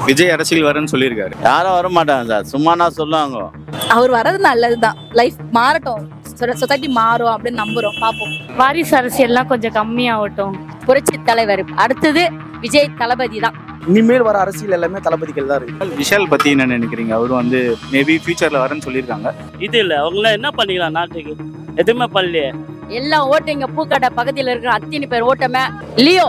விஜய் அரசியல் வரேன்னு சொல்லியிருக்காரு. யாரும் வர மாட்டாங்க சார், சும்மானா சொல்லுவாங்க. அவர் வர்றது நல்லதுதான். லைஃப் மாறட்டும், சொசைட்டி மாறும் அப்படின்னு நம்புறோம், பார்ப்போம். வாரிசு அரசியல்லாம் கொஞ்சம் கம்மியாகட்டும். புரட்சி தலைவர் அடுத்தது விஜய் தளபதி தான். இனிமேல் வர அரசியல் எல்லாமே தளபதிகள் தான் இருக்கு. விஷால் பத்தி என்ன நினைக்கிறீங்க? அவரு வந்து மேபி ஃபியூச்சர்ல வரேன்னு சொல்லியிருக்காங்க. இது இல்லை, அவங்களாம் என்ன பண்ணிக்கலாம், நாட்டுக்கு எதுவுமே பண்ணலையே. எல்லாம் ஓட்டு இங்க பூக்கடை பக்கத்தில் இருக்கிற அத்தனை பேர் ஓட்டமே லியோ.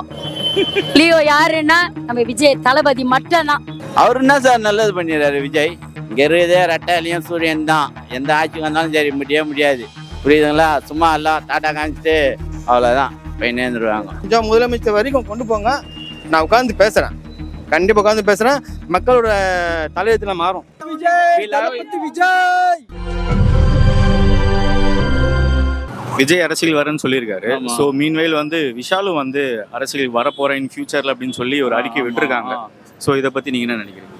லியோ யாருன்னா நம்ம விஜய் தளபதி மட்டும்தான். அவர் என்ன சார் நல்லது பண்ணிடுறாரு விஜய்? இங்க இருக்கிறதே ரெட்டாலியும் சூரியன் தான். எந்த ஆட்சி வந்தாலும் சரி முடியாது, புரியுதுங்களா? சும்மா எல்லாம் டாட்டா காமிச்சிட்டு அவ்வளோதான் போய் நேர்ந்துருவாங்க. கொஞ்சம் முதலமைச்சர் வரைக்கும் கொண்டு போங்க. நான் உட்காந்து பேசுறேன், கண்டிப்பா உட்காந்து பேசுறேன். மக்களோட தலையத்துல மாறும். விஜய் அரசியல் வரேன்னு சொல்லியிருக்காரு. ஸோ மீன்வைல் வந்து விஷாலும் வந்து அரசியல் வரப்போறேன் இன் ஃபியூச்சர்ல அப்படின்னு சொல்லி ஒரு அறிக்கை விட்டுருக்காங்க. ஸோ இதை பத்தி நீங்க என்ன நினைக்கிறீங்க?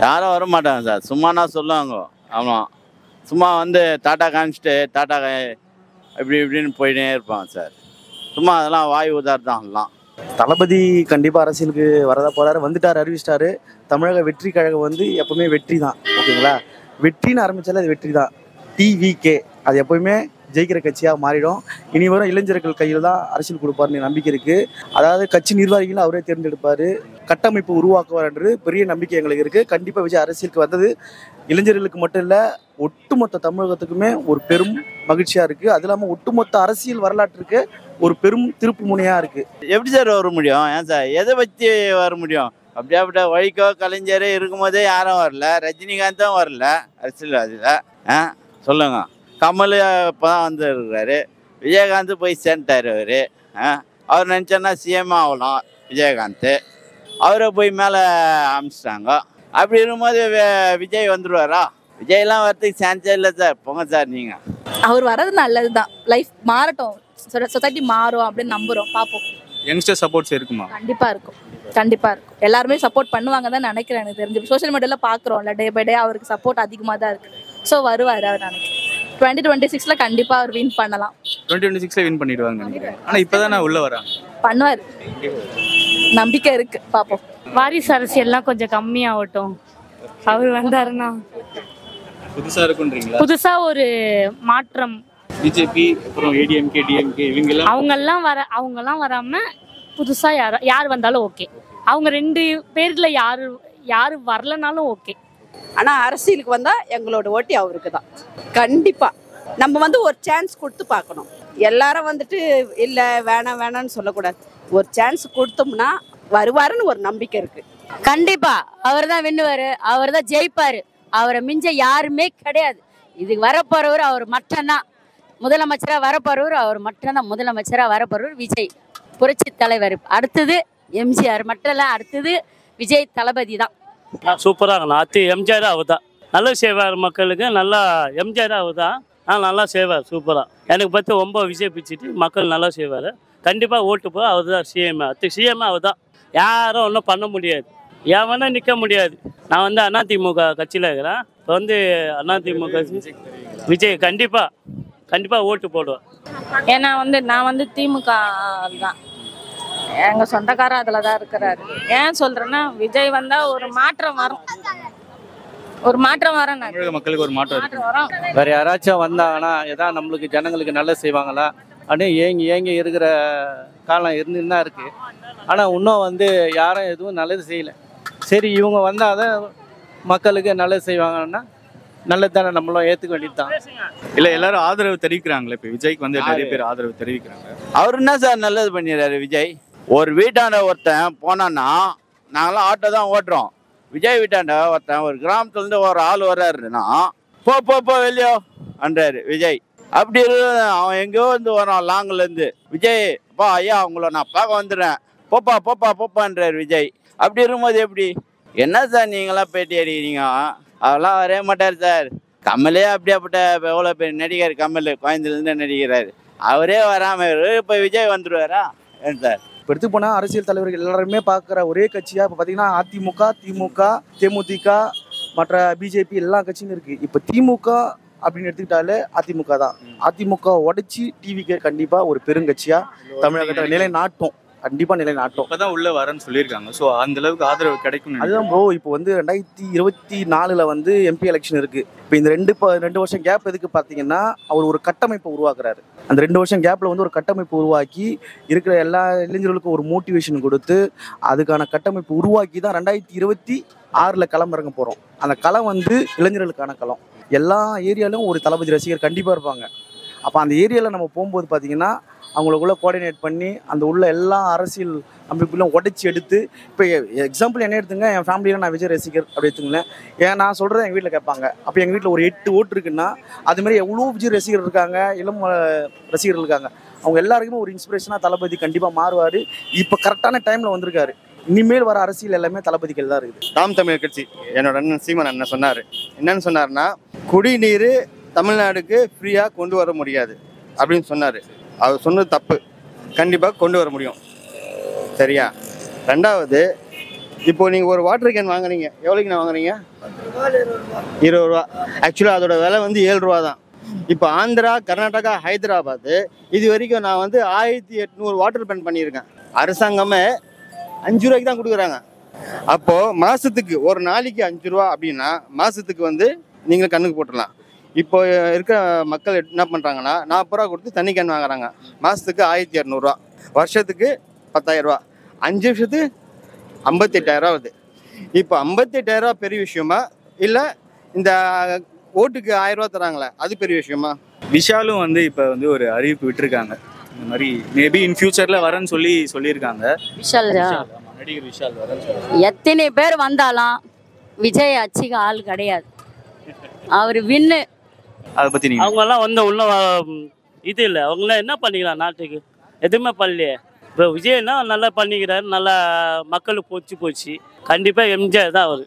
யாரும் வர மாட்டாங்க சார், சும்மானா சொல்லுவாங்க. ஆமாம், சும்மா வந்து டாட்டா காமிச்சிட்டு டாட்டா இப்படின்னு போயிட்டே இருப்பாங்க சார். சும்மா அதெல்லாம் வாய் உதாரணம் எல்லாம். தளபதி கண்டிப்பா அரசியலுக்கு வரதா போறாரு, வந்துட்டாரு, அறிவிச்சிட்டாரு. தமிழக வெற்றி கழகம் வந்து எப்பவுமே வெற்றி தான், ஓகேங்களா? வெற்றின்னு ஆரம்பிச்சாலே அது வெற்றி தான். டிவிகே அது எப்பவுமே ஜெயிக்கிற கட்சியாக மாறிடும். இனி வரும் இளைஞர்கள் கையில் தான் அரசியல் கொடுப்பாருன்னு நம்பிக்கை இருக்குது. அதாவது கட்சி நிர்வாகிகளும் அவரே தேர்ந்தெடுப்பார், கட்டமைப்பு உருவாக்குவார்ன்றது பெரிய நம்பிக்கை எங்களுக்கு இருக்குது. கண்டிப்பாக விஜய் அரசியலுக்கு வந்தது இளைஞர்களுக்கு மட்டும் இல்லை, ஒட்டுமொத்த தமிழகத்துக்குமே ஒரு பெரும் மகிழ்ச்சியாக இருக்குது. அது இல்லாமல் ஒட்டுமொத்த அரசியல் வரலாற்றுக்கு ஒரு பெரும் திருப்பு முனையாக இருக்குது. எப்படி சார் வர முடியும்? ஏன் சார் எதை வச்சு வர முடியும்? அப்படியே வழிக்கோ கலைஞரே இருக்கும்போதே யாரும் வரல, ரஜினிகாந்தும் வரல அரசியல்வாதியில். சொல்லுங்க, கமல் இப்போ தான் வந்துருக்காரு, விஜயகாந்த் போய் சேர்ந்துட்டார். அவர் நினச்சோன்னா சிஎம் ஆகலாம் விஜயகாந்த், அவரை போய் மேலே அமிச்சிட்டாங்க. அப்படி இருக்கும்போது விஜய் வந்துடுவாரா? விஜய்லாம் வரத்துக்கு சான்ஸே இல்லை சார். போங்க சார் நீங்கள். அவர் வர்றது நல்லதுதான். லைஃப் மாறட்டும், சொசைட்டி மாறும் அப்படின்னு நம்புறோம், பார்ப்போம். யங்ஸ்டர் சப்போர்ட்ஸ் இருக்குமா? கண்டிப்பா இருக்கும், கண்டிப்பா இருக்கும். எல்லாருமே சப்போர்ட் பண்ணுவாங்க தான் நினைக்கிறேன். எனக்கு தெரிஞ்சு சோஷியல் மீடியால பாக்குறோம்ல, டே பை டே அவருக்கு சப்போர்ட் அதிகமாக தான் இருக்கு. ஸோ வருவார் அவர். நினைக்கிறேன் 2026 கண்டிப்பா அவர் வின் பண்ணலாம். 2026 வின் பண்ணிடுவாங்க நினைக்கிறேன். ஆனா இப்பதான் நான் உள்ள வராங்க, பண்ணுவார், நம்பிக்கை இருக்கு, பார்ப்போம். வாரிசு அரசியல்லாம் கொஞ்சம் கம்மியாகட்டும். அவர் வந்தாருன்னா புதுசா இருக்குன்றீங்களா? புதுசா ஒரு மாற்றம். பிஜேபி அப்புறம் ஏடிஎம்கே டிஎம்கே இவங்கெல்லாம் அவங்கெல்லாம் வராம புதுசா யார் வந்தாலும் ஓகே. அவங்க 2 பேர்ல யாரு வரலனாலும் ஓகே. ஆனால் அரசியலுக்கு வந்தால் எங்களோட ஓட்டி அவருக்கு தான் கண்டிப்பாக. நம்ம வந்து ஒரு சான்ஸ் கொடுத்து பார்க்கணும். எல்லாரும் வந்துட்டு இல்லை வேணான்னு சொல்லக்கூடாது. ஒரு சான்ஸ் கொடுத்தோம்னா வருவாருன்னு ஒரு நம்பிக்கை இருக்கு. கண்டிப்பா அவர் தான் வென்னுவாரு, அவர் தான் ஜெயிப்பாரு. அவரை மிஞ்ச யாருமே கிடையாது. இது வரப்போறவர் அவர் மட்டும்தான். முதலமைச்சராக வரப்போறவர் அவர் மட்டும்தான். முதலமைச்சராக வரப்போறவர் விஜய் புரட்சி தலைவர் அடுத்தது எம்ஜிஆர் மட்டும் இல்லை, அடுத்தது விஜய் தளபதி தான். சூப்பராக நாத்தி எம்ஜிஆர் அவர் தான் நல்லா செய்வார் மக்களுக்கு. நல்லா எம்ஜிஆர் அவர் தான் நல்லா செய்வார் சூப்பராக. எனக்கு பற்றி ரொம்ப விஜய் பிடிச்சிட்டு மக்கள் நல்லா செய்வார். கண்டிப்பாக ஓட்டு போய் அவர் தான் சிஎம். சிஎம் அவர் தான். யாரும் ஒன்றும் பண்ண முடியாது, ஏன் வேணால் நிற்க முடியாது. நான் வந்து அதிமுக கட்சியில் இருக்கிறேன். இப்போ வந்து அதிமுக விஜய் கண்டிப்பாக ஓட்டு போடுவேன். ஏன்னா நான் வந்து திமுக தான், எங்க சொந்தக்காரர் அதுல தான் இருக்கிறாரு. ஏன் சொல்றேன்னா விஜய் வந்தா ஒரு மாற்றம் வரும், மக்களுக்கு ஒரு மாற்றம் வரும். வேற யாராச்சும் வந்தாங்கன்னா ஏதாவது நம்மளுக்கு ஜனங்களுக்கு நல்லது செய்வாங்களா அப்படின்னு ஏங்கி இருக்கிற காலம் இருந்துன்னு தான் இருக்கு. ஆனால் இன்னும் வந்து யாரும் எதுவும் நல்லது செய்யலை. சரி, இவங்க வந்தால் தான் மக்களுக்கு நல்லது செய்வாங்கன்னா நல்லது தானே, நம்மளும் ஏற்றுக்க வேண்டியது தான். இல்லை, எல்லாரும் ஆதரவு தெரிவிக்கிறாங்களே. இப்போ விஜய்க்கு வந்து நிறைய பேர் ஆதரவு தெரிவிக்கிறாங்க. அவர் என்ன சார் நல்லது பண்ணிடுறாரு விஜய்? ஒரு வீட்டாண்ட ஒருத்தன் போனான்னா, நாங்களாம் ஆட்டோ தான் ஓட்டுறோம். விஜய் வீட்டாண்ட ஒருத்தன் ஒரு கிராமத்துலேருந்து ஒரு ஆள் வர்றாருன்னா போ வெளியோ அன்றாரு விஜய். அப்படி அவன் எங்கேயோ வந்து வரான் லாங்லேருந்து. விஜய் அப்பா ஐயா அவங்கள நான் பார்க்க வந்துடுறேன், போப்பான்றாரு விஜய். அப்படி இருக்கும்போது எப்படி? என்ன சார் நீங்களாம் பேட்டி அடிக்கிறீங்க? அதெல்லாம் வரவே மாட்டார் சார். கமலே அப்படியாப்பட்ட எவ்வளோ பேர் நடிகர் கமல் கோயம்புத்தூர்லேருந்து நடிக்கிறாரு. அவரே வராமல் இப்போ விஜய் வந்துடுவாரா? ஏன் சார்? இப்போ எடுத்து போனால் அரசியல் தலைவர்கள் எல்லாருமே பார்க்குற ஒரே கட்சியாக இப்போ பார்த்தீங்கன்னா அதிமுக, திமுக, தேமுதிக, மற்ற பிஜேபி எல்லா கட்சியும் இருக்குது. இப்போ திமுக அப்படின்னு எடுத்துக்கிட்டாலே அதிமுக தான். அதிமுக உடைச்சி டிவிக்கு கண்டிப்பாக ஒரு பெருங்கட்சியாக தமிழகத்தில் நிலை நாட்டும். கண்டிப்பாக நிலைநாட்டும். இப்பதான் உள்ள வரேன்னு சொல்லியிருக்காங்க. ஸோ அந்த அளவுக்கு ஆதரவு கிடைக்கும். அதுதான் ப்ரோ, இப்போ வந்து 2024 வந்து எம்பி எலெக்ஷன் இருக்கு. இப்போ இந்த 2 வருஷம் கேப் எதுக்கு பார்த்தீங்கன்னா அவர் ஒரு கட்டமைப்பை உருவாக்குறாரு. அந்த 2 வருஷம் கேப்ல வந்து ஒரு கட்டமைப்பு உருவாக்கி இருக்கிற எல்லா இளைஞர்களுக்கும் ஒரு மோட்டிவேஷன் கொடுத்து அதுக்கான கட்டமைப்பு உருவாக்கி தான் 2026 களம் இறங்க போறோம். அந்த களம் வந்து இளைஞர்களுக்கான களம். எல்லா ஏரியாலும் ஒரு தளபதி ரசிகர் கண்டிப்பாக இருப்பாங்க. அப்போ அந்த ஏரியாவில் நம்ம போகும்போது பார்த்தீங்கன்னா அவங்களுக்குள்ள கோஆர்டினேட் பண்ணி அந்த உள்ள எல்லா அரசியல் அமைப்புகளும் உடைச்சி எடுத்து, இப்போ எக்ஸாம்பிள் என்ன எடுத்துங்க, என் ஃபேமிலியில் நான் விஜய் ரசிகர் அப்படி எடுத்துங்களேன். ஏன் நான் சொல்கிறத எங்கள் வீட்டில் கேட்பாங்க. அப்போ எங்கள் வீட்டில் ஒரு 8 ஓட்டு இருக்குன்னா அதுமாதிரி எவ்வளோ விஜய் ரசிகர் இருக்காங்க, இளம் ரசிகர்கள் இருக்காங்க. அவங்க எல்லாருக்குமே ஒரு இன்ஸ்பிரேஷனாக தளபதி கண்டிப்பாக மாறுவார். இப்போ கரெக்டான டைமில் வந்திருக்காரு. இனிமேல் வர அரசியல் எல்லாமே தளபதிகள் தான் இருக்குது. நாம் தமிழர் கட்சி என்னோட அண்ணன் சீமான் அண்ணன் சொன்னார். என்னன்னு சொன்னார்னா, குடிநீர் தமிழ்நாடுக்கு ஃப்ரீயாக கொண்டு வர முடியாது அப்படின்னு சொன்னார். அவர் சொன்னது தப்பு. கண்டிப்பாக கொண்டு வர முடியும். சரியா? ரெண்டாவது, இப்போது நீங்கள் ஒரு வாட்டர் கேன் வாங்குறீங்க, எவ்வளோக்கு நான் வாங்குறீங்க? 20 ரூபா. ஆக்சுவலாக அதோட விலை வந்து 7 ரூபா தான். இப்போ ஆந்திரா, கர்நாடகா, ஹைதராபாத் இது வரைக்கும் நான் வந்து 1800 வாட்டர் கேன் பண்ணியிருக்கேன். அரசாங்கமே 5 ரூபாய்க்கு தான் கொடுக்குறாங்க. அப்போது மாதத்துக்கு ஒரு நாளைக்கு 5 ரூபா அப்படின்னா மாதத்துக்கு வந்து நீங்கள் கண்ணுக்கு போட்டுடலாம். இப்போ இருக்கிற மக்கள் என்ன பண்ணுறாங்கன்னா 40 ரூபா கொடுத்து தண்ணி கேன் வாங்குறாங்க. மாதத்துக்கு 1200 ரூபா, வருஷத்துக்கு 10,000 ரூபா, 5 வருஷத்துக்கு 58,000 ரூபா வருது. இப்போ 58,000 ரூபா பெரிய விஷயமா, இல்லை இந்த ஓட்டுக்கு 1000 ரூபா தராங்களே அது பெரிய விஷயமா? விஷாலும் வந்து இப்போ வந்து ஒரு அறிவிப்பு விட்டுருக்காங்க. இந்த மாதிரி மேபி இன் ஃபியூச்சர்ல வரேன்னு சொல்லியிருக்காங்க. விஷால் நடிகர் விஷால் வரேன்னு எத்தனை பேர் வந்தாலும் விஜய் அச்சிக்கு ஆள் கிடையாது. அவர் வின்னு. அதை பற்றி நீங்கள் அவங்கெல்லாம் வந்து உள்ள இது இல்லை. அவங்களாம் என்ன பண்ணிக்கலாம் நாட்டுக்கு? எதுவுமே பண்ணலையே. இப்போ விஜய்னா நல்லா பண்ணிக்கிறாரு, நல்லா மக்களுக்கு போச்சு. கண்டிப்பாக எம்ஜிஆர் தான் அவர்.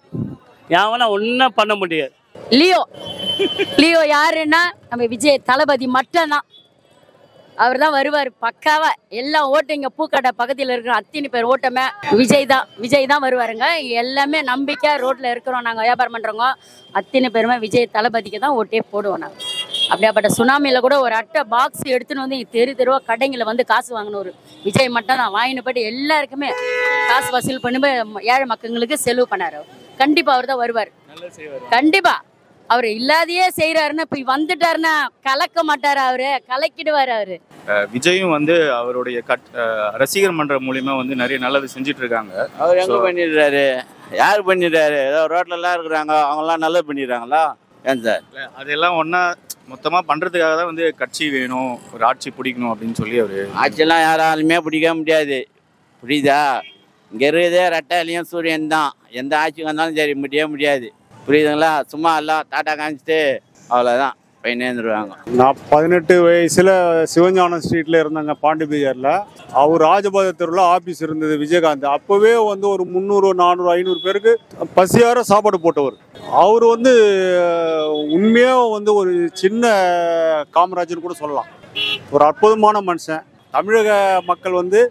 யாவனா ஒன்றும் பண்ண முடியாது. லியோ யாருன்னா நம்ம விஜய் தளபதி மட்டும்தான். அவர் தான் வருவார் பக்காவா. எல்லாம் ஓட்டு இங்கே பூக்கடை பக்கத்தில் இருக்கிற அத்தனை பேர் ஓட்டமே விஜய் தான் வருவாருங்க. எல்லாமே நம்பிக்கை ரோட்டில் இருக்கிறோம். நாங்கள் வியாபாரம் பண்ணுறோங்க அத்தனை பேருமே விஜய் தளபதிக்கு தான் ஓட்டே போடுவோம். நாங்கள் அப்படியாப்பட்ட சுனாமியில் கூட ஒரு அட்டை பாக்ஸ் எடுத்துன்னு வந்து தெருவாக கடைங்களை வந்து காசு வாங்கின ஒரு விஜய் மட்டும் தான் வாங்கின போட்டு எல்லாருக்குமே காசு வசூல் பண்ணி ஏழை மக்களுக்கு செலவு பண்ணார். கண்டிப்பாக அவர் தான் வருவார். கண்டிப்பாக அவர் இல்லாதையே செய்யறாருன்னா இப்ப வந்துட்டாருன்னா கலக்க மாட்டாரு. அவரு கலக்கிடுவாரு. அவரு விஜயும் வந்து அவருடைய ரசிகர் மன்றம் மூலியமா வந்து நிறைய நல்லது செஞ்சுட்டு இருக்காங்க. அவர் எங்க பண்ணிடுறாரு? யார் பண்ணிடுறாரு? ஏதோ ரோட்ல எல்லாம் இருக்கிறாங்க, அவங்க எல்லாம் நல்லது பண்ணிடுறாங்களா? ஏன் சார் அதெல்லாம் ஒன்னா மொத்தமா பண்றதுக்காக தான் வந்து கட்சி வேணும், ஒரு ஆட்சி பிடிக்கணும் அப்படின்னு சொல்லி அவரு. ஆட்சியெல்லாம் யாராலுமே பிடிக்க முடியாது. புரியுதா? இங்க இருக்கிறதே ரெட்டையிலையும் சூரியன் தான். எந்த ஆட்சிக்கு வந்தாலும் சரி முடியாது. புரியுதுங்களா? சும்மா எல்லாம் டாட்டா காமிச்சிட்டு அவ்வளோதான் பயனேந்துருவாங்க. நான் 18 வயசில் சிவஞானம் ஸ்ட்ரீட்டில் இருந்தேங்க, பாண்டி பஜாரில். அவர் ராஜபாத தெருவில் ஆஃபீஸ் இருந்தது விஜயகாந்த். அப்போவே வந்து ஒரு 300, 400, 500 பேருக்கு பசியார சாப்பாடு போட்டவர். அவர் வந்து உண்மையாக வந்து ஒரு சின்ன காமராஜர்னு கூட சொல்லலாம். ஒரு அற்புதமான மனுஷன். தமிழக மக்கள் வந்து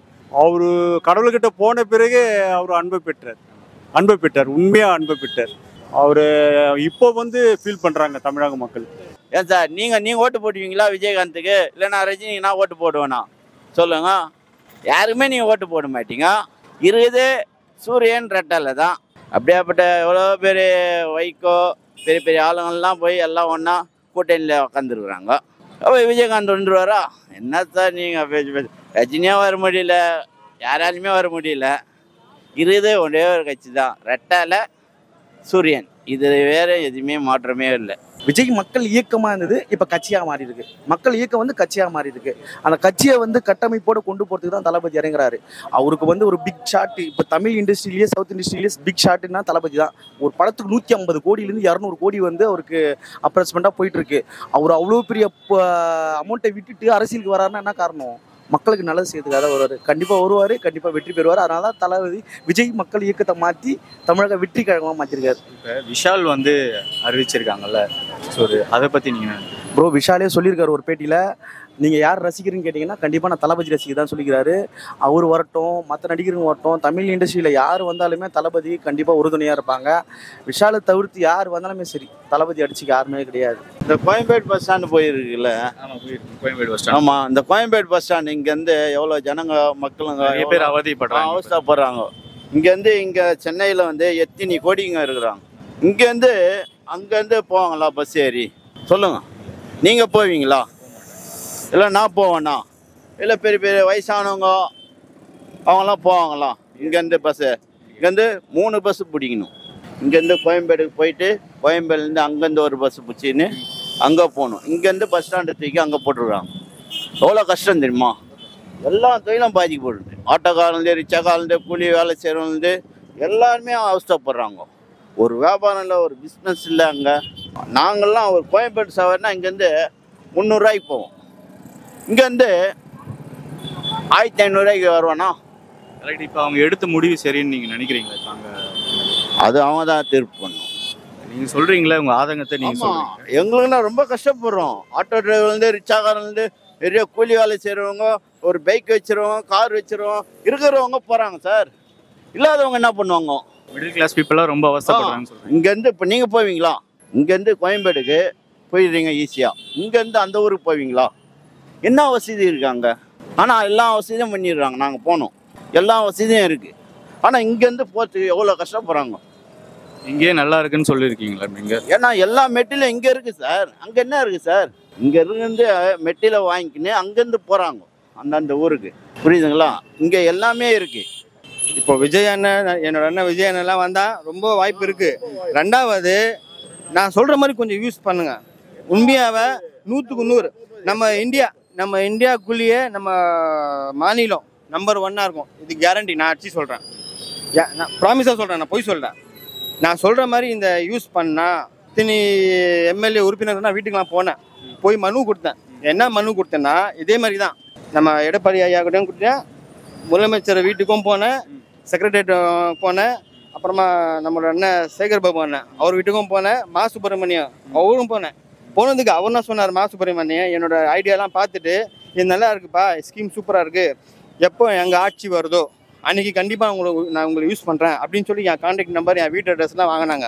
அவர் கடவுள்கிட்ட போன பிறகு அவர் அன்பை பெற்றார். உண்மையாக அன்பை பெற்றார். அவர் இப்போ வந்து ஃபீல் பண்ணுறாங்க தமிழக மக்கள். ஏன் சார் நீங்கள் ஓட்டு போடுவீங்களா விஜயகாந்துக்கு? இல்லைனா ரஜினிக்கு நான் ஓட்டு போடுவேனா சொல்லுங்க? யாருமே நீங்கள் ஓட்டு போட மாட்டீங்க. இருக்குது சூரியன் ரெட்டலை தான். அப்படியாப்பட்ட எவ்வளோ பேர் வைகோ பெரிய பெரிய ஆளுங்கள்லாம் போய் எல்லாம் ஒன்றா கூட்டணியில் உக்காந்துருக்குறாங்க. அப்போ விஜயகாந்த் வந்துருவாரா? என்ன சார் நீங்கள் பேச்சு ரஜினியாக வர முடியல, யாராலுமே வர முடியல. இருக்குது ஒரே ஒரு கட்சி தான், ரெட்டலை சூரியன். இது வேற எதுவுமே மாற்றமே இல்லை. விஜய் மக்கள் இயக்கமாக இருந்தது, இப்போ கட்சியாக மாறி இருக்கு. மக்கள் இயக்கம் வந்து கட்சியாக மாறி இருக்கு. அந்த கட்சியை வந்து கட்டமைப்போடு கொண்டு போகிறதுக்கு தான் தளபதி இறங்குறாரு. அவருக்கு வந்து ஒரு பிக் ஷாட். இப்போ தமிழ் இண்டஸ்ட்ரியிலேயே சவுத் இண்டஸ்ட்ரியிலேயே பிக் ஷாட்னா தளபதி தான். ஒரு படத்துக்கு 150 கோடியிலேருந்து 200 கோடி வந்து அவருக்கு அப்ரோச்மெண்ட்டாக போயிட்டு இருக்கு. அவர் அவ்வளோ பெரிய அமௌண்ட்டை விட்டுட்டு அரசியலுக்கு வராருன்னா என்ன காரணம்? மக்களுக்கு நல்லது செய்யறதுக்காக வருவார். கண்டிப்பாக வருவார், கண்டிப்பாக வெற்றி பெறுவார். அதனால தான் தளபதி விஜய் மக்கள் இயக்கத்தை மாற்றி தமிழக வெற்றி கழகமாக மாற்றிருக்காரு. இப்போ விஷால் வந்து அறிவிச்சிருக்காங்கல்ல, ஸோ அதை பற்றி நீங்கள்? ப்ரோ விஷாலே சொல்லியிருக்காரு ஒரு பேட்டியில், நீங்கள் யார் ரசிக்கிறீங்கன்னு கேட்டிங்கன்னா கண்டிப்பாக நான் தளபதி ரசிகர் தான் சொல்லிக்கிறாரு. அவர் வரட்டும், மற்ற நடிகருங்க வரட்டும், தமிழ் இண்டஸ்ட்ரியில் யார் வந்தாலுமே தளபதி கண்டிப்பாக உறுதுணையாக இருப்பாங்க. விஷாலை தவிர்த்து யார் வந்தாலுமே சரி, தளபதி அடிச்சுக்க யாருமே கிடையாது. இந்த கோயம்பேடு பஸ் ஸ்டாண்டு போயிருக்குல்ல, கோயம்பேடு பஸ் ஸ்டாண்ட் ஆமாம், இந்த கோயம்பேடு பஸ் ஸ்டாண்ட் இங்கேருந்து எவ்வளோ ஜனங்க மக்களுங்க நிறைய பேர் அவதிப்படுறாங்க. அவஸ்தைப்படுறாங்க. இங்கேருந்து இங்கே சென்னையில் வந்து எத்தனை கோடிங்க இருக்கிறாங்க. இங்கேருந்து அங்கேருந்து போவாங்களா பஸ் ஏறி? சொல்லுங்கள், நீங்கள் போவீங்களா? இல்லை நான் போவேண்ணா? இல்லை பெரிய பெரிய வயசானவங்க அவங்களாம் போவாங்களா? இங்கேருந்து பஸ்ஸு இங்கேருந்து 3 பஸ்ஸு பிடிக்கணும். இங்கேருந்து கோயம்பேடுக்கு போயிட்டு கோயம்பேடுலேருந்து அங்கேருந்து ஒரு பஸ்ஸு பிடிச்சின்னு அங்கே போகணும். இங்கேருந்து பஸ் ஸ்டாண்டு தூக்கி அங்கே போட்டுருக்காங்க. எவ்வளோ கஷ்டம் தெரியுமா? எல்லா தொழிலும் பாதிக்கப்படுது. ஆட்டோக்காரன்லேருந்து, ரிச்சாக்காரன்லேருந்து, கூலி வேலை செய்கிறவங்கலேருந்து எல்லாருமே அவஸ்தைப்படுறாங்க. ஒரு வியாபாரம் இல்லை, ஒரு பிஸ்னஸ் இல்லை. அங்கே நாங்கள்லாம் ஒரு கோயம்பேடு சவர்னா இங்கேருந்து 300 ரூபாய்க்கு போவோம். இங்கேருந்து 1500 வருவானா? கரெக்ட். இப்போ அவங்க எடுத்த முடிவு சரின்னு நீங்கள் நினைக்கிறீங்களா? நாங்கள் அது அவங்க தான் தீர்ப்பு பண்ணணும். நீங்கள் சொல்கிறீங்களா உங்கள் ஆதங்கத்தை? நீங்கள் சொல்லுங்கள். எங்களுக்குன்னா ரொம்ப கஷ்டப்படுறோம். ஆட்டோ டிரைவர்லேருந்து, ரிச்சாக்காரன்லேருந்து, நிறைய கூலி வேலை செய்கிறவங்க, ஒரு பைக் வச்சுருவங்க, கார் வச்சுருவோம், இருக்கிறவங்க போகிறாங்க சார். இல்லாதவங்க என்ன பண்ணுவாங்க? மிடில் கிளாஸ் பீப்புளாக ரொம்ப அவஸ்தைப்படுறாங்கன்னு சொல்கிறேன். இங்கேருந்து இப்போ நீங்கள் போவீங்களா? இங்கேருந்து கோயம்பேடுக்கு போயிடுறீங்க ஈஸியாக. இங்கேருந்து அந்த ஊருக்கு போவீங்களா? என்ன வசதி இருக்காங்க? ஆனால் எல்லா வசதியும் பண்ணிடுறாங்க. நாங்கள் போனோம், எல்லா வசதியும் இருக்குது. ஆனால் இங்கேருந்து போகிறதுக்கு எவ்வளோ கஷ்டப்படுறாங்க. இங்கேயே நல்லா இருக்குன்னு சொல்லியிருக்கீங்களா நீங்கள்? ஏன்னா எல்லா மெட்டீரியலும் இங்கே இருக்குது சார். அங்கே என்ன இருக்குது சார்? இங்கே இருந்து மெட்டீரியலை வாங்கிக்கின்னு அங்கேருந்து போகிறாங்க அந்தந்த ஊருக்கு. புரியுதுங்களா? இங்கே எல்லாமே இருக்குது. இப்போ விஜய் அண்ணன், என்னோட அண்ணன் விஜய் அண்ணன்லாம் வந்தால் ரொம்ப வாய்ப்பு இருக்குது. 2வது, நான் சொல்கிற மாதிரி கொஞ்சம் யூஸ் பண்ணுங்க. உண்மையாகவே 100க்கு 100 நம்ம இந்தியாக்குள்ளேயே நம்ம மாநிலம் நம்பர் 1 இருக்கும். இது கேரண்டி. நான் அடிச்சு சொல்கிறேன், நான் ப்ராமிஸாக சொல்கிறேன், நான் போய் சொல்கிறேன். நான் சொல்கிற மாதிரி இந்த யூஸ் பண்ணால் இத்தனை எம்எல்ஏ உறுப்பினர்கள் நான் வீட்டுக்கெலாம் போனேன், போய் மனு கொடுத்தேன். என்ன மனு கொடுத்தேன்னா இதே மாதிரி தான். நம்ம எடப்பாடி ஐயா கிட்டையும் கொடுத்தேன், முதலமைச்சர் வீட்டுக்கும் போனேன், செக்ரட்டரியேட் போனேன், அப்புறமா நம்மளோட அண்ணன் சேகர் பாபு அண்ணன் அவர் வீட்டுக்கும் போனேன், மா சுப்பிரமணியம் அவரும் போனேன். போனதுக்கு அவர் என்ன சொன்னார், மா சுப்பிரமணியம் என்னோட ஐடியாலாம் பார்த்துட்டு இது நல்லா இருக்குப்பா, ஸ்கீம் சூப்பராக இருக்குது, எப்போ எங்கள் ஆட்சி வருதோ அன்றைக்கி கண்டிப்பாக நான் உங்களுக்கு யூஸ் பண்ணுறேன் அப்படின்னு சொல்லி என் கான்டாக்ட் நம்பர், என் வீட்டு அட்ரஸ்லாம் வாங்கினாங்க.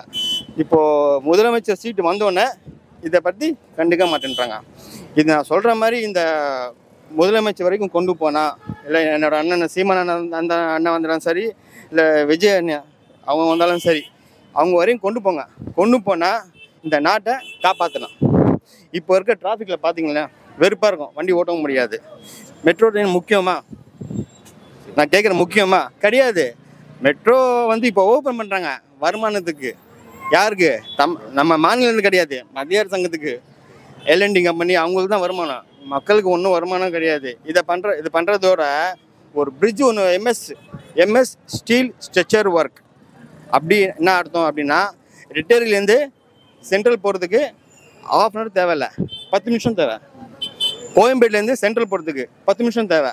இப்போது முதலமைச்சர் சீட்டு வந்தோடனே இதை பற்றி கண்டுக்க மாட்டேன்றாங்க. இது நான் சொல்கிற மாதிரி இந்த முதலமைச்சர் வரைக்கும் கொண்டு போனால், இல்லை என்னோட அண்ணன் சீமான் அந்த அண்ணன் வந்தாலும் சரி, இல்லை விஜய் அண்ணன் அவங்க வந்தாலும் சரி, அவங்க வரையும் கொண்டு போங்க. கொண்டு போனால் இந்த நாட்டை காப்பாற்றலாம். இப்போ இருக்க டிராஃபிக்கில் பார்த்தீங்களா வெறுப்பாக இருக்கும், வண்டி ஓட்டவும் முடியாது. மெட்ரோ ட்ரெயின் முக்கியமா? நான் கேட்குறேன், முக்கியமா? கிடையாது. மெட்ரோ வந்து இப்போ ஓப்பன் பண்ணுறாங்க வருமானத்துக்கு. யாருக்கு? நம்ம மாநிலத்துக்கு கிடையாது, மத்திய சங்கத்துக்கு, எல்என்டி கம்பெனி அவங்களுக்கு தான் வருமானம். மக்களுக்கு ஒன்றும் வருமானம் கிடையாது. இது பண்ணுறதோட ஒரு பிரிட்ஜ் ஒன்று எம்எஸ் ஸ்டீல் ஸ்ட்ரக்சர் ஒர்க். அப்படி என்ன அர்த்தம் அப்படின்னா, ரிட்டேரிலேருந்து சென்ட்ரல் போகிறதுக்கு 1/2 hour தேவையில்லை, 10 நிமிஷம் தேவை. கோயம்பேடுலேருந்து சென்ட்ரல் போகிறதுக்கு 10 நிமிஷம் தேவை.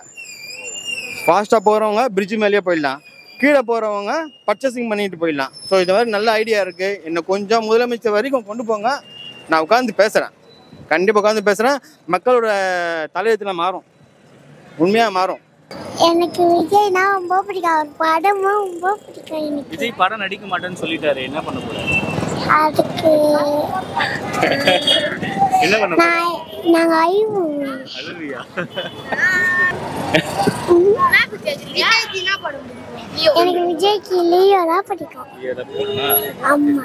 ஃபாஸ்ட்டாக போகிறவங்க பிரிட்ஜ் மேலேயே போயிடலாம், கீழே போகிறவங்க பர்ச்சேசிங் பண்ணிட்டு போயிடலாம். ஸோ இது மாதிரி நல்ல ஐடியா இருக்குது. என்னை கொஞ்சம் முதலமைச்சர் வரைக்கும் கொண்டு போங்க. நான் உட்காந்து பேசுகிறேன், கண்டிப்பாக உட்காந்து பேசுகிறேன். மக்களோட தலையத்தில் மாறும், உண்மையாக மாறும். எனக்கு விஜய்னா ரொம்ப பிடிக்கும், அவர் படமும் ரொம்ப பிடிக்கும். எனக்கு விஜய் படம் நடிக்க மாட்டேன்னு சொல்லிட்டாரு, என்ன பண்ண போறாரு? அதுக்கு என்ன பண்ண போறாரு? நாங்க ஐவு அழுவியா? எனக்கு விஜய்க்கு லியோ தான் பிடிக்கும். ஏதா போறா? ஆமா.